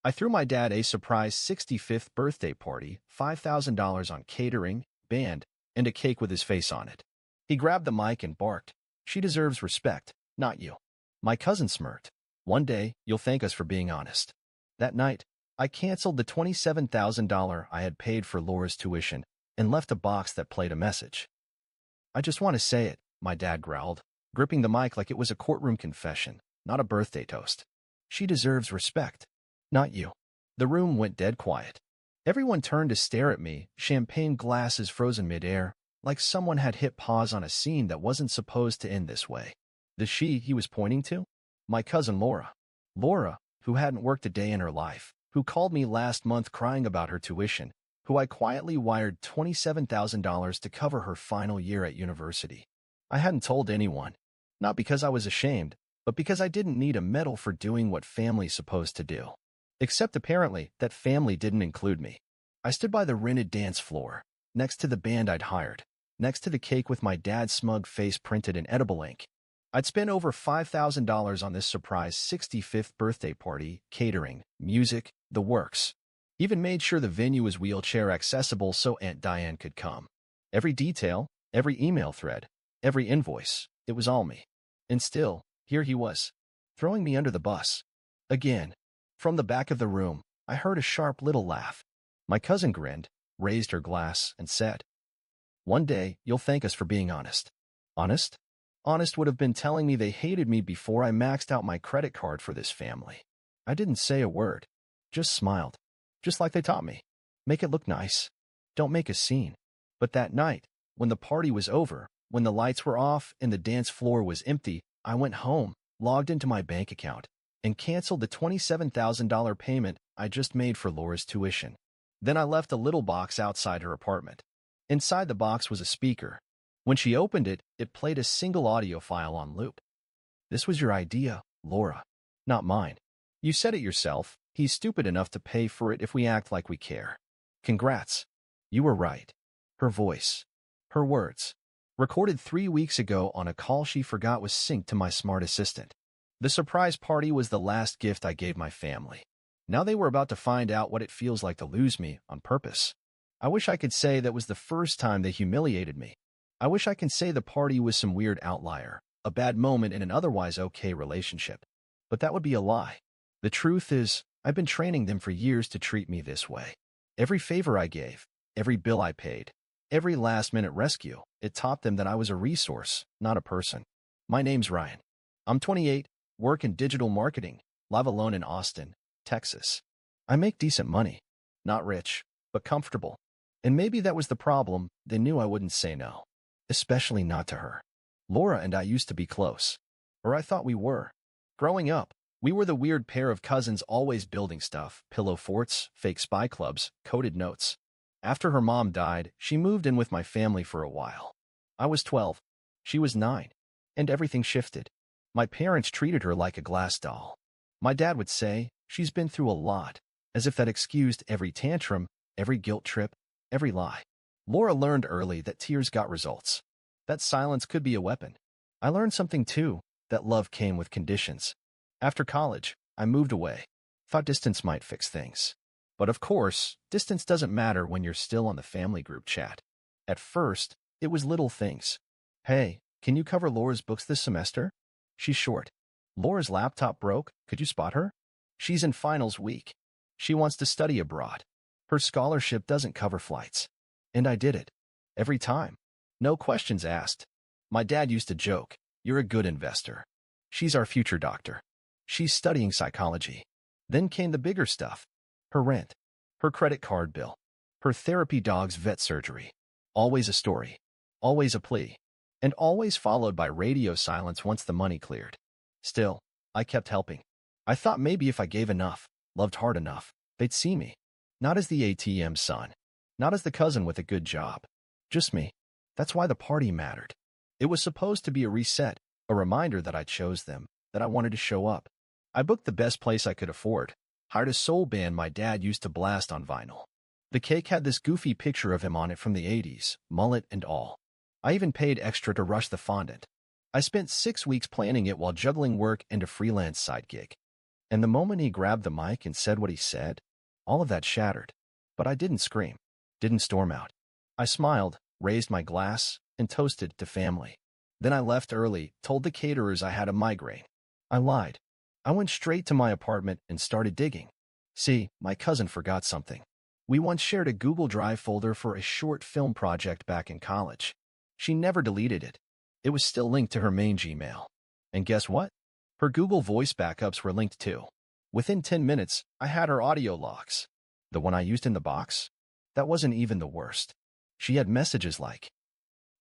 I threw my dad a surprise 65th birthday party, $5,000 on catering, band, and a cake with his face on it. He grabbed the mic and barked, "She deserves respect, not you." My cousin smirked. "One day, you'll thank us for being honest." That night, I canceled the $27,000 I had paid for Laura's tuition and left a box that played a message. "I just want to say it," my dad growled, gripping the mic like it was a courtroom confession, not a birthday toast. "She deserves respect, not you." The room went dead quiet. Everyone turned to stare at me, champagne glasses frozen midair, like someone had hit pause on a scene that wasn't supposed to end this way. The she he was pointing to? My cousin Laura. Laura, who hadn't worked a day in her life, who called me last month crying about her tuition, who I quietly wired $27,000 to cover her final year at university. I hadn't told anyone, not because I was ashamed, but because I didn't need a medal for doing what family's supposed to do. Except apparently, that family didn't include me. I stood by the rented dance floor, next to the band I'd hired, next to the cake with my dad's smug face printed in edible ink. I'd spent over $5,000 on this surprise 65th birthday party, catering, music, the works. Even made sure the venue was wheelchair accessible so Aunt Diane could come. Every detail, every email thread, every invoice, it was all me. And still, here he was, throwing me under the bus. Again. From the back of the room, I heard a sharp little laugh. My cousin grinned, raised her glass, and said, "One day, you'll thank us for being honest." Honest? Honest would have been telling me they hated me before I maxed out my credit card for this family. I didn't say a word, just smiled, just like they taught me. Make it look nice. Don't make a scene. But that night, when the party was over, when the lights were off and the dance floor was empty, I went home, logged into my bank account, and canceled the $27,000 payment I just made for Laura's tuition. Then I left a little box outside her apartment. Inside the box was a speaker. When she opened it, it played a single audio file on loop. "This was your idea, Laura, not mine. You said it yourself. He's stupid enough to pay for it if we act like we care. Congrats. You were right." Her voice. Her words. Recorded 3 weeks ago on a call she forgot was synced to my smart assistant. The surprise party was the last gift I gave my family. Now they were about to find out what it feels like to lose me on purpose. I wish I could say that was the first time they humiliated me. I wish I could say the party was some weird outlier, a bad moment in an otherwise okay relationship. But that would be a lie. The truth is, I've been training them for years to treat me this way. Every favor I gave, every bill I paid, every last-minute rescue, it taught them that I was a resource, not a person. My name's Ryan. I'm 28, work in digital marketing, live alone in Austin, Texas. I make decent money. Not rich, but comfortable. And maybe that was the problem. They knew I wouldn't say no. Especially not to her. Laura and I used to be close. Or I thought we were. Growing up, we were the weird pair of cousins always building stuff, pillow forts, fake spy clubs, coded notes. After her mom died, she moved in with my family for a while. I was 12. She was 9. And everything shifted. My parents treated her like a glass doll. My dad would say, "She's been through a lot," as if that excused every tantrum, every guilt trip, every lie. Laura learned early that tears got results. That silence could be a weapon. I learned something too, that love came with conditions. After college, I moved away. Thought distance might fix things. But of course, distance doesn't matter when you're still on the family group chat. At first, it was little things. "Hey, can you cover Laura's books this semester? She's short. Laura's laptop broke. Could you spot her? She's in finals week. She wants to study abroad. Her scholarship doesn't cover flights." And I did it. Every time. No questions asked. My dad used to joke, "You're a good investor. She's our future doctor. She's studying psychology." Then came the bigger stuff. Her rent. Her credit card bill. Her therapy dog's vet surgery. Always a story. Always a plea. And always followed by radio silence once the money cleared. Still, I kept helping. I thought maybe if I gave enough, loved hard enough, they'd see me. Not as the ATM son. Not as the cousin with a good job. Just me. That's why the party mattered. It was supposed to be a reset, a reminder that I chose them, that I wanted to show up. I booked the best place I could afford, hired a soul band my dad used to blast on vinyl. The cake had this goofy picture of him on it from the 80s, mullet and all. I even paid extra to rush the fondant. I spent 6 weeks planning it while juggling work and a freelance side gig. And the moment he grabbed the mic and said what he said, all of that shattered. But I didn't scream, didn't storm out. I smiled, raised my glass, and toasted to family. Then I left early, told the caterers I had a migraine. I lied. I went straight to my apartment and started digging. See, my cousin forgot something. We once shared a Google Drive folder for a short film project back in college. She never deleted it. It was still linked to her main Gmail. And guess what? Her Google Voice backups were linked too. Within 10 minutes, I had her audio logs. The one I used in the box? That wasn't even the worst. She had messages like,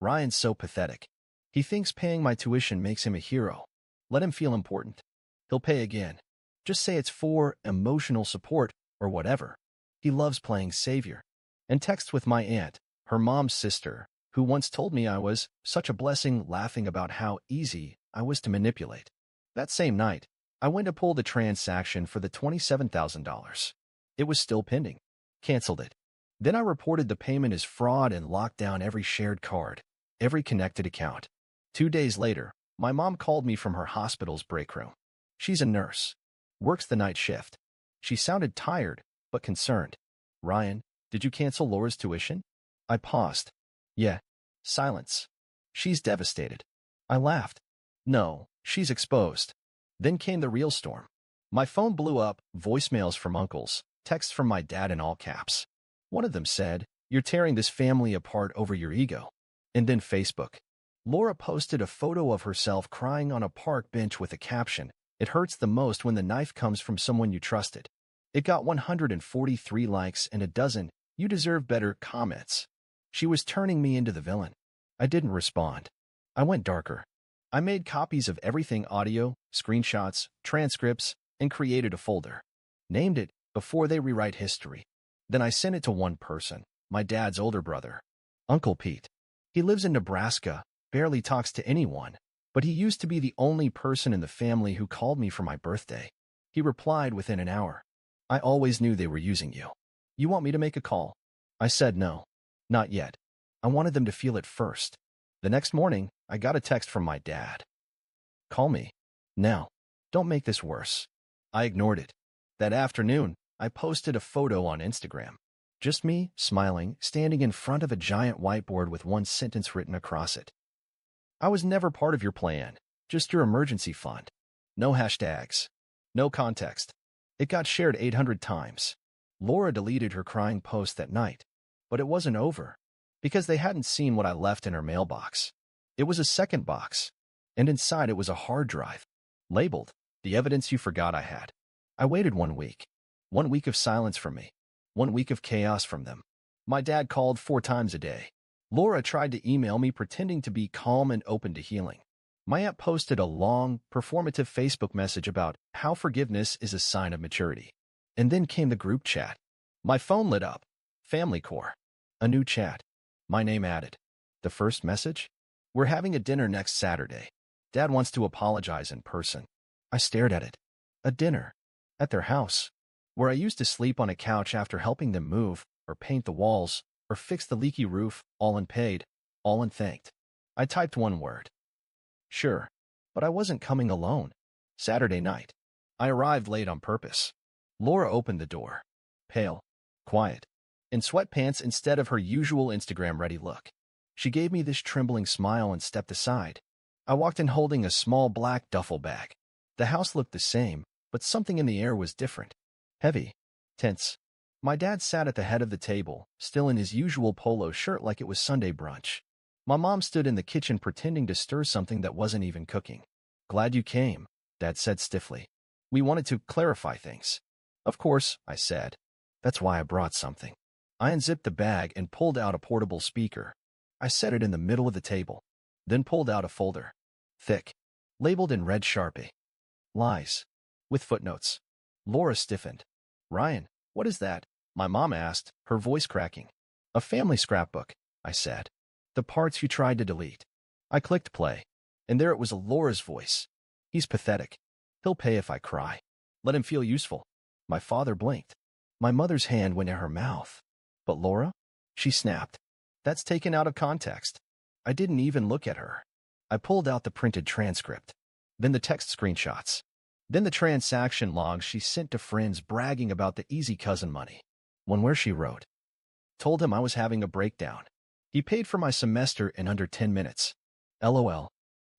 "Ryan's so pathetic. He thinks paying my tuition makes him a hero. Let him feel important. He'll pay again. Just say it's for emotional support or whatever. He loves playing savior." And texts with my aunt, her mom's sister, who once told me I was such a blessing, laughing about how easy I was to manipulate. That same night, I went to pull the transaction for the $27,000. It was still pending. Canceled it. Then I reported the payment as fraud and locked down every shared card, every connected account. 2 days later, my mom called me from her hospital's break room. She's a nurse. Works the night shift. She sounded tired, but concerned. "Ryan, did you cancel Laura's tuition?" I paused. "Yeah." Silence. "She's devastated." I laughed. "No, she's exposed." Then came the real storm. My phone blew up, voicemails from uncles, texts from my dad in all caps. One of them said, "You're tearing this family apart over your ego." And then Facebook. Laura posted a photo of herself crying on a park bench with a caption, "It hurts the most when the knife comes from someone you trusted." It got 143 likes and a dozen, "You deserve better" comments. She was turning me into the villain. I didn't respond. I went darker. I made copies of everything: audio, screenshots, transcripts, and created a folder. Named it "Before They Rewrite History." Then I sent it to one person, my dad's older brother, Uncle Pete. He lives in Nebraska, barely talks to anyone, but he used to be the only person in the family who called me for my birthday. He replied within an hour, "I always knew they were using you. You want me to make a call?" I said no. Not yet. I wanted them to feel it first. The next morning, I got a text from my dad. "Call me. Now. Don't make this worse." I ignored it. That afternoon, I posted a photo on Instagram. Just me, smiling, standing in front of a giant whiteboard with one sentence written across it. "I was never part of your plan, just your emergency fund." No hashtags. No context. It got shared 800 times. Laura deleted her crying post that night. But it wasn't over, because they hadn't seen what I left in her mailbox. It was a second box, and inside it was a hard drive, labeled, "The evidence you forgot I had." I waited 1 week. 1 week of silence from me. 1 week of chaos from them. My dad called 4 times a day. Laura tried to email me pretending to be calm and open to healing. My aunt posted a long, performative Facebook message about how forgiveness is a sign of maturity. And then came the group chat. My phone lit up. Family core. A new chat. My name added. The first message? "We're having a dinner next Saturday. Dad wants to apologize in person." I stared at it. A dinner. At their house, where I used to sleep on a couch after helping them move, or paint the walls, or fix the leaky roof, all unpaid, all unthanked. I typed one word. Sure, but I wasn't coming alone. Saturday night. I arrived late on purpose. Laura opened the door. Pale, quiet, in sweatpants instead of her usual Instagram-ready look. She gave me this trembling smile and stepped aside. I walked in holding a small black duffel bag. The house looked the same, but something in the air was different. Heavy, tense. My dad sat at the head of the table, still in his usual polo shirt like it was Sunday brunch. My mom stood in the kitchen pretending to stir something that wasn't even cooking. "Glad you came," Dad said stiffly. "We wanted to clarify things." "Of course," I said. "That's why I brought something." I unzipped the bag and pulled out a portable speaker. I set it in the middle of the table, then pulled out a folder. Thick, labeled in red Sharpie. Lies. With footnotes. Laura stiffened. "Ryan, what is that?" my mom asked, her voice cracking. "A family scrapbook," I said. "The parts you tried to delete." I clicked play, and there it was, Laura's voice. "He's pathetic. He'll pay if I cry. Let him feel useful." My father blinked. My mother's hand went in her mouth. "But Laura?" She snapped. "That's taken out of context." I didn't even look at her. I pulled out the printed transcript. Then the text screenshots. Then the transaction logs she sent to friends bragging about the easy cousin money. One where she wrote, "Told him I was having a breakdown. He paid for my semester in under 10 minutes. LOL.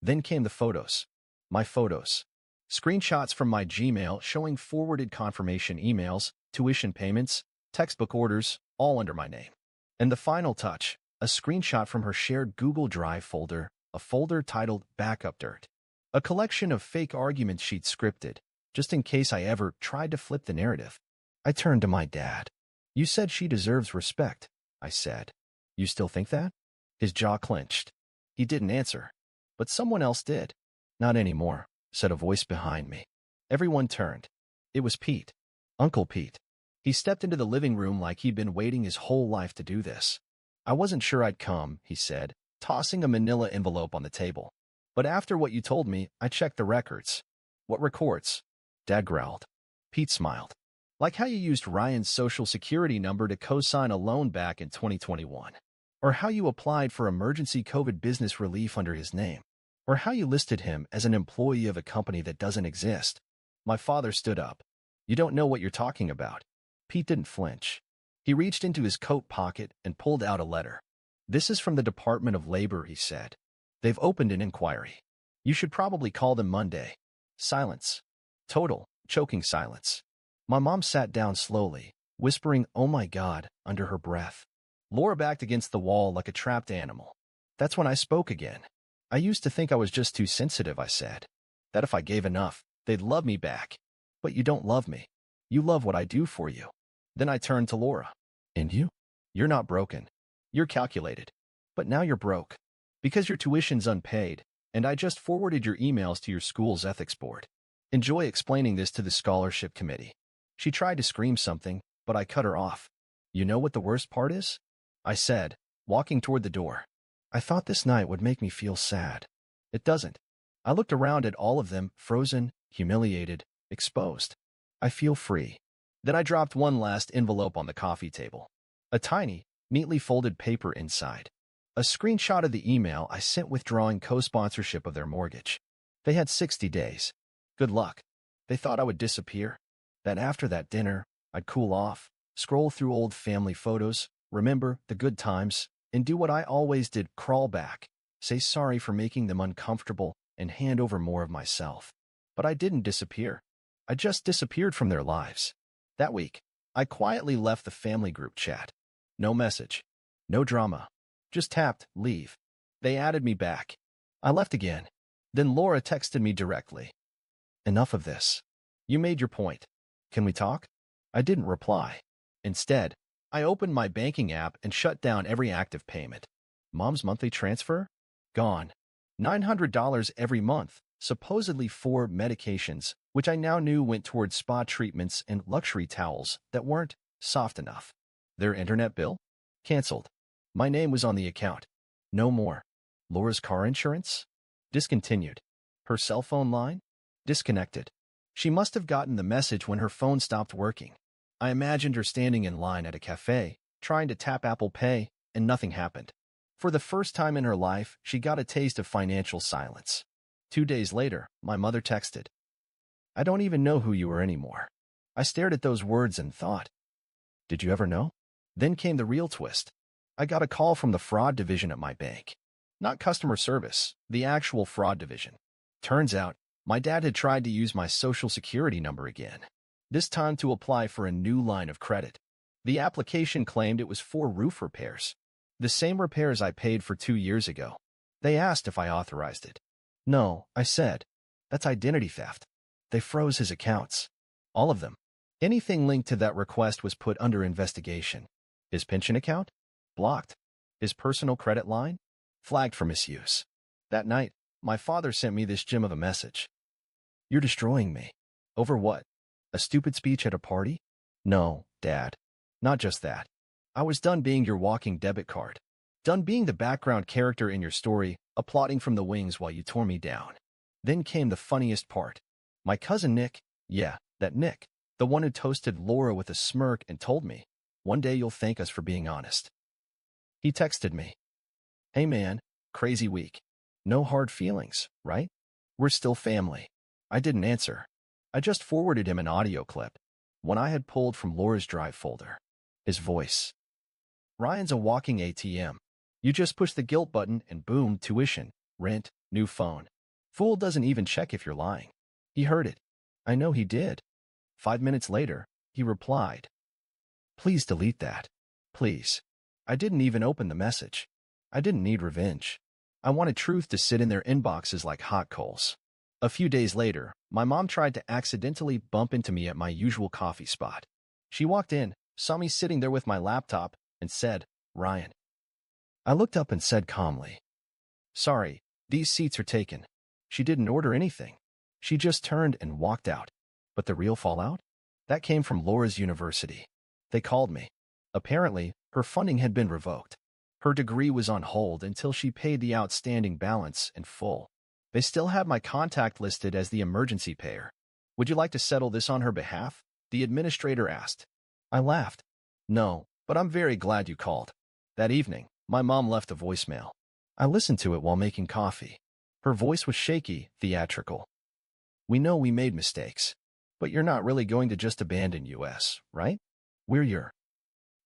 Then came the photos. My photos. Screenshots from my Gmail showing forwarded confirmation emails, tuition payments, textbook orders, all under my name. And the final touch, a screenshot from her shared Google Drive folder, a folder titled Backup Dirt. A collection of fake arguments she'd scripted, just in case I ever tried to flip the narrative. I turned to my dad. "You said she deserves respect," I said. "You still think that?" His jaw clenched. He didn't answer. But someone else did. "Not anymore," said a voice behind me. Everyone turned. It was Pete. Uncle Pete. He stepped into the living room like he'd been waiting his whole life to do this. "I wasn't sure I'd come," he said, tossing a manila envelope on the table. "But after what you told me, I checked the records." "What records?" Dad growled. Pete smiled. "Like how you used Ryan's social security number to co-sign a loan back in 2021. Or how you applied for emergency COVID business relief under his name. Or how you listed him as an employee of a company that doesn't exist." My father stood up. "You don't know what you're talking about." Pete didn't flinch. He reached into his coat pocket and pulled out a letter. "This is from the Department of Labor," he said. "They've opened an inquiry. You should probably call them Monday." Silence. Total, choking silence. My mom sat down slowly, whispering, "Oh my God," under her breath. Laura backed against the wall like a trapped animal. That's when I spoke again. "I used to think I was just too sensitive," I said. "That if I gave enough, they'd love me back. But you don't love me. You love what I do for you." Then I turned to Laura. "And you? You're not broken. You're calculated. But now you're broke. Because your tuition's unpaid, and I just forwarded your emails to your school's ethics board. Enjoy explaining this to the scholarship committee." She tried to scream something, but I cut her off. "You know what the worst part is?" I said, walking toward the door. "I thought this night would make me feel sad. It doesn't." I looked around at all of them, frozen, humiliated, exposed. I feel free. Then I dropped one last envelope on the coffee table. A tiny, neatly folded paper inside. A screenshot of the email I sent withdrawing co-sponsorship of their mortgage. They had 60 days. Good luck. They thought I would disappear. That after that dinner, I'd cool off, scroll through old family photos, remember the good times, and do what I always did, crawl back, say sorry for making them uncomfortable, and hand over more of myself. But I didn't disappear. I just disappeared from their lives. That week, I quietly left the family group chat. No message. No drama. Just tapped, leave. They added me back. I left again. Then Laura texted me directly. "Enough of this. You made your point. Can we talk?" I didn't reply. Instead, I opened my banking app and shut down every active payment. Mom's monthly transfer? Gone. $900 every month, supposedly for medications, which I now knew went toward spa treatments and luxury towels that weren't soft enough. Their internet bill? Canceled. My name was on the account. No more. Laura's car insurance? Discontinued. Her cell phone line? Disconnected. She must have gotten the message when her phone stopped working. I imagined her standing in line at a cafe, trying to tap Apple Pay, and nothing happened. For the first time in her life, she got a taste of financial silence. 2 days later, my mother texted, "I don't even know who you are anymore." I stared at those words and thought, did you ever know? Then came the real twist. I got a call from the fraud division at my bank. Not customer service, the actual fraud division. Turns out, my dad had tried to use my social security number again. This time to apply for a new line of credit. The application claimed it was for roof repairs. The same repairs I paid for 2 years ago. They asked if I authorized it. No, I said. That's identity theft. They froze his accounts. All of them. Anything linked to that request was put under investigation. His pension account? Blocked. His personal credit line? Flagged for misuse. That night, my father sent me this gem of a message. "You're destroying me." Over what? A stupid speech at a party? No, Dad. Not just that. I was done being your walking debit card. Done being the background character in your story, applauding from the wings while you tore me down. Then came the funniest part. My cousin Nick, yeah, that Nick, the one who toasted Laura with a smirk and told me, "One day you'll thank us for being honest." He texted me, "Hey man, crazy week. No hard feelings, right? We're still family." I didn't answer. I just forwarded him an audio clip, one I had pulled from Laura's Drive folder. His voice. Ryan's a walking ATM. You just push the guilt button and boom, tuition, rent, new phone. Fool doesn't even check if you're lying. He heard it. I know he did. 5 minutes later, he replied, "Please delete that. Please." I didn't even open the message. I didn't need revenge. I wanted truth to sit in their inboxes like hot coals. A few days later, my mom tried to accidentally bump into me at my usual coffee spot. She walked in, saw me sitting there with my laptop, and said, "Ryan." I looked up and said calmly, "Sorry, these seats are taken." She didn't order anything. She just turned and walked out. But the real fallout? That came from Laura's university. They called me. Apparently, her funding had been revoked. Her degree was on hold until she paid the outstanding balance in full. They still had my contact listed as the emergency payer. "Would you like to settle this on her behalf?" the administrator asked. I laughed. "No, but I'm very glad you called." That evening, my mom left a voicemail. I listened to it while making coffee. Her voice was shaky, theatrical. "We know we made mistakes, but you're not really going to just abandon us, right? We're your..."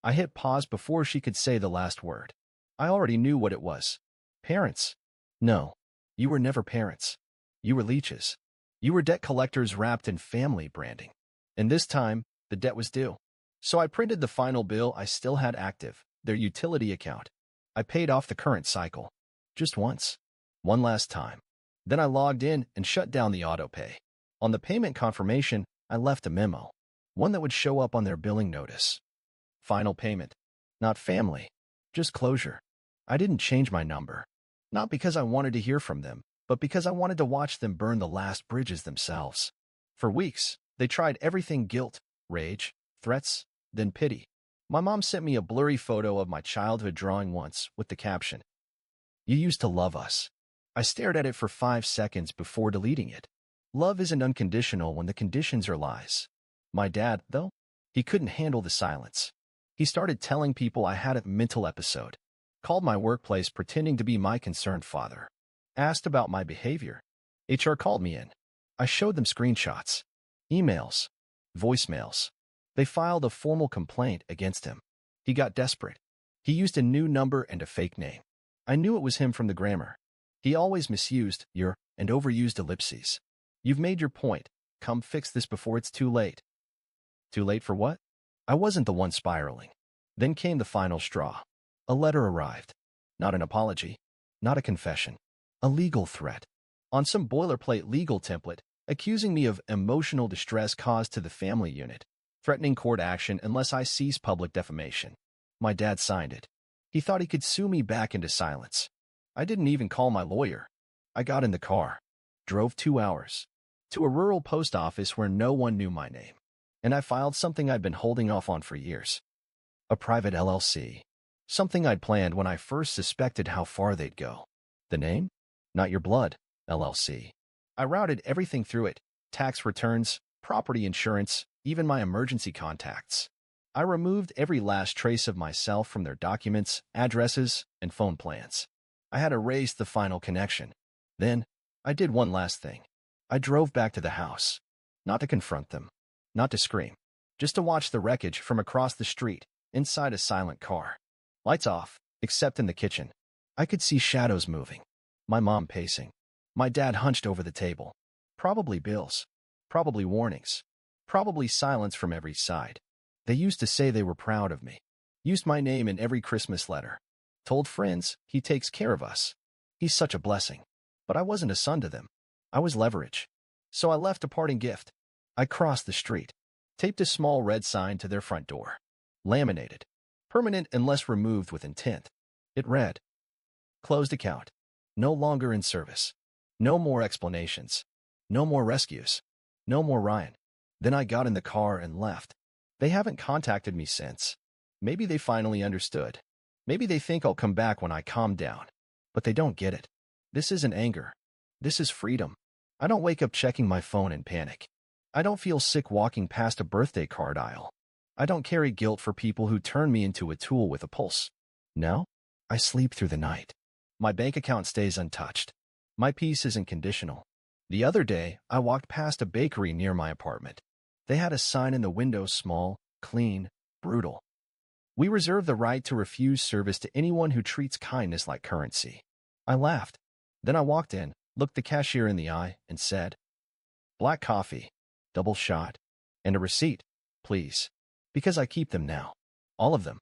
I hit pause before she could say the last word. I already knew what it was. Parents. No, you were never parents. You were leeches. You were debt collectors wrapped in family branding. And this time, the debt was due. So I printed the final bill I still had active, their utility account. I paid off the current cycle. Just once. One last time. Then I logged in and shut down the autopay. On the payment confirmation, I left a memo. One that would show up on their billing notice. Final payment. Not family. Just closure. I didn't change my number. Not because I wanted to hear from them, but because I wanted to watch them burn the last bridges themselves. For weeks, they tried everything: guilt, rage, threats, then pity. My mom sent me a blurry photo of my childhood drawing once with the caption, "You used to love us." I stared at it for 5 seconds before deleting it. Love isn't unconditional when the conditions are lies. My dad, though, he couldn't handle the silence. He started telling people I had a mental episode, called my workplace pretending to be my concerned father, asked about my behavior. HR called me in. I showed them screenshots, emails, voicemails. They filed a formal complaint against him. He got desperate. He used a new number and a fake name. I knew it was him from the grammar. He always misused your and overused ellipses. "You've made your point. Come fix this before it's too late." Too late for what? I wasn't the one spiraling. Then came the final straw. A letter arrived. Not an apology. Not a confession. A legal threat. On some boilerplate legal template, accusing me of emotional distress caused to the family unit, threatening court action unless I cease public defamation. My dad signed it. He thought he could sue me back into silence. I didn't even call my lawyer. I got in the car, drove 2 hours, to a rural post office where no one knew my name, and I filed something I'd been holding off on for years. A private LLC. Something I'd planned when I first suspected how far they'd go. The name? Not Your Blood, LLC. I routed everything through it: tax returns, property insurance, even my emergency contacts. I removed every last trace of myself from their documents, addresses, and phone plans. I had erased the final connection. Then, I did one last thing. I drove back to the house. Not to confront them. Not to scream. Just to watch the wreckage from across the street, inside a silent car. Lights off, except in the kitchen. I could see shadows moving. My mom pacing. My dad hunched over the table. Probably bills. Probably warnings. Probably silence from every side. They used to say they were proud of me. Used my name in every Christmas letter. Told friends, "He takes care of us. He's such a blessing." But I wasn't a son to them. I was leverage. So I left a parting gift. I crossed the street. Taped a small red sign to their front door. Laminated. Permanent unless removed with intent. It read, "Closed account. No longer in service. No more explanations. No more rescues. No more Ryan." Then I got in the car and left. They haven't contacted me since. Maybe they finally understood. Maybe they think I'll come back when I calm down. But they don't get it. This isn't anger. This is freedom. I don't wake up checking my phone in panic. I don't feel sick walking past a birthday card aisle. I don't carry guilt for people who turn me into a tool with a pulse. No, I sleep through the night. My bank account stays untouched. My peace isn't conditional. The other day, I walked past a bakery near my apartment. They had a sign in the window, small, clean, brutal. We reserve the right to refuse service to anyone who treats kindness like currency. I laughed. Then I walked in, looked the cashier in the eye, and said, "Black coffee, double shot, and a receipt, please. Because I keep them now. All of them."